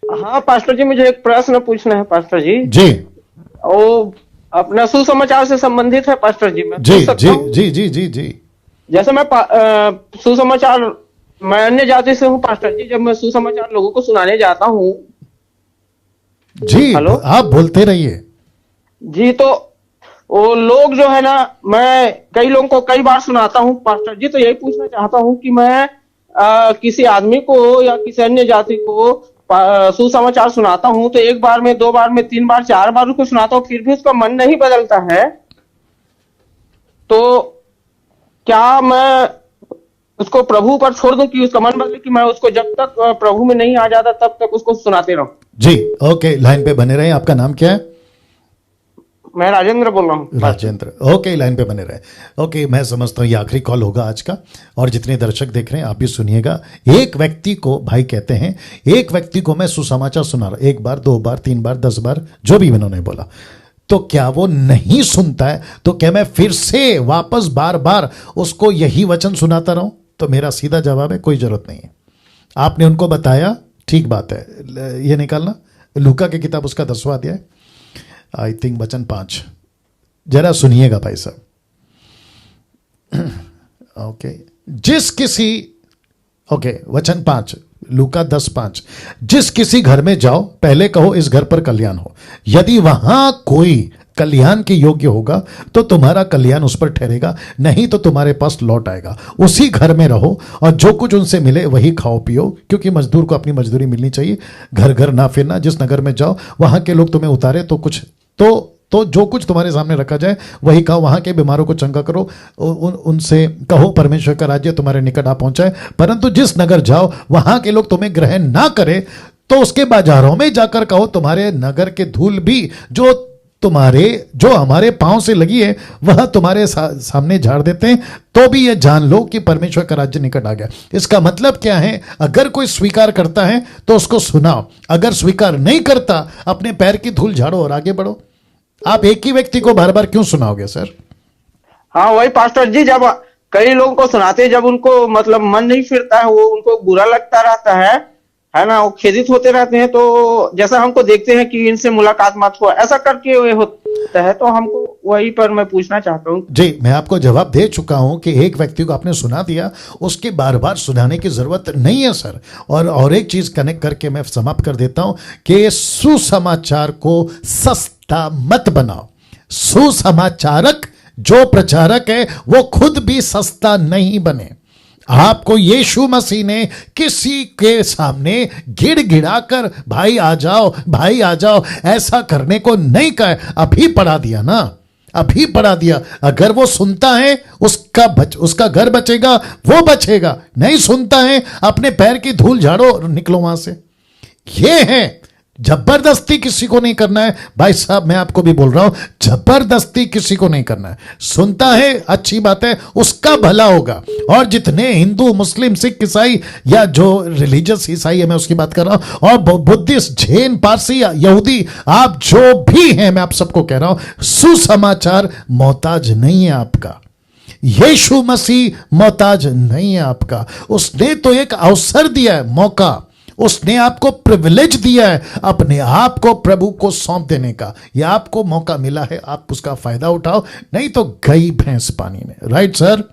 हाँ पास्टर जी, मुझे एक प्रश्न पूछना है पास्टर जी। जी वो अपना सुसमाचार से संबंधित है पास्टर जी, मैं जी पूछ सकता जी हूँ? जी जी जी जी जैसे सुसमाचार, मैं अन्य जाति से हूँ पास्टर जी। जब मैं सुसमाचार लोगों को सुनाने जाता हूँ। जी हेलो आप बोलते रहिए। जी, तो वो लोग जो है ना, मैं कई लोगों को कई बार सुनाता हूँ पास्टर जी। तो यही पूछना चाहता हूँ कि मैं किसी आदमी को या किसी अन्य जाति को सुसमाचार सुनाता हूँ, तो एक बार में, दो बार में, तीन बार, चार बार उसको सुनाता हूँ, फिर भी उसका मन नहीं बदलता है। तो क्या मैं उसको प्रभु पर छोड़ दूं कि उसका मन बदले, कि मैं उसको जब तक प्रभु में नहीं आ जाता तब तक उसको सुनाते रहूं? जी ओके, लाइन पे बने रहे। आपका नाम क्या है? मैं राजेंद्र बोल रहा हूँ पास्टर। राजेंद्र। ओके, लाइन पे बने रहे। ओके, मैं समझता हूँ ये आखिरी कॉल होगा आज का, और जितने दर्शक देख रहे हैं आप भी सुनिएगा। एक व्यक्ति को, भाई कहते हैं, एक व्यक्ति को मैं सुसमाचार सुना रहा, एक बार, दो बार, तीन बार, 10 बार, जो भी इन्होंने बोला, तो क्या वो नहीं सुनता है? तो क्या मैं फिर से वापस बार बार उसको यही वचन सुनाता रहूं? तो मेरा सीधा जवाब है, कोई जरूरत नहीं है। आपने उनको बताया, ठीक बात है। ये निकालना लूका की किताब, उसका 10वां अध्याय, आई थिंक वचन 5, जरा सुनिएगा भाई साहब। ओके, जिस किसी, ओके वचन 5, लूका 10:5, जिस किसी घर में जाओ, पहले कहो इस घर पर कल्याण हो। यदि वहां कोई कल्याण के योग्य होगा तो तुम्हारा कल्याण उस पर ठहरेगा, नहीं तो तुम्हारे पास लौट आएगा। उसी घर में रहो और जो कुछ उनसे मिले वही खाओ पियो, क्योंकि मजदूर को अपनी मजदूरी मिलनी चाहिए। घर घर ना फिरना। जिस नगर में जाओ वहां के लोग तुम्हें उतारे तो कुछ तो जो कुछ तुम्हारे सामने रखा जाए वही खाओ। वहां के बीमारों को चंगा करो, उनसे कहो परमेश्वर का राज्य तुम्हारे निकट आ पहुंचाए। परंतु जिस नगर जाओ वहां के लोग तुम्हें ग्रहण ना करे तो उसके बाजारों में जाकर कहो तुम्हारे नगर के धूल भी जो हमारे पांव से लगी है वह तुम्हारे सामने झाड़ देते हैं। तो भी यह जान लो कि परमेश्वर का राज्य निकट आ गया। इसका मतलब क्या है? अगर कोई स्वीकार करता है तो उसको सुनाओ, अगर स्वीकार नहीं करता अपने पैर की धूल झाड़ो और आगे बढ़ो। आप एक ही व्यक्ति को बार बार क्यों सुनाओगे सर? हाँ वही पास्टर जी, जब कई लोगों को सुनाते हैं, जब उनको मतलब मन नहीं फिरता है, वो उनको बुरा लगता रहता है ना, वो खेदित होते रहते हैं। तो जैसा हमको देखते हैं कि इनसे मुलाकात मत हो, ऐसा करके वो होता है। तो हमको वही पर मैं पूछना चाहता हूँ। जी, मैं आपको जवाब दे चुका हूं कि एक व्यक्ति को आपने सुना दिया, उसके बार बार सुनाने की जरूरत नहीं है सर। और एक चीज कनेक्ट करके मैं समाप्त कर देता हूं कि सुसमाचार को सस्ता मत बनाओ। सुसमाचारक जो प्रचारक है वो खुद भी सस्ता नहीं बने। आपको यीशु मसीह ने किसी के सामने गिड़गिड़ा कर भाई आ जाओ, भाई आ जाओ, ऐसा करने को नहीं कहा। अभी पढ़ा दिया ना, अभी पढ़ा दिया। अगर वो सुनता है उसका घर बचेगा, वो बचेगा। नहीं सुनता है, अपने पैर की धूल झाड़ो और निकलो वहां से। ये है, जबरदस्ती किसी को नहीं करना है। भाई साहब मैं आपको भी बोल रहा हूं, जबरदस्ती किसी को नहीं करना है। सुनता है, अच्छी बात है, उसका भला होगा। और जितने हिंदू, मुस्लिम, सिख, ईसाई या जो रिलीजियस ईसाई है मैं उसकी बात कर रहा हूं, और बुद्धिस्ट, जैन, पारसी, यहूदी, आप जो भी हैं, मैं आप सबको कह रहा हूं, सुसमाचार मोहताज नहीं है आपका। यीशु मसीह मोहताज नहीं है आपका। उसने तो एक अवसर दिया है, मौका, उसने आपको प्रिविलेज दिया है अपने आप को प्रभु को सौंप देने का। यह आपको मौका मिला है, आप उसका फायदा उठाओ, नहीं तो गई भैंस पानी में। Right sir?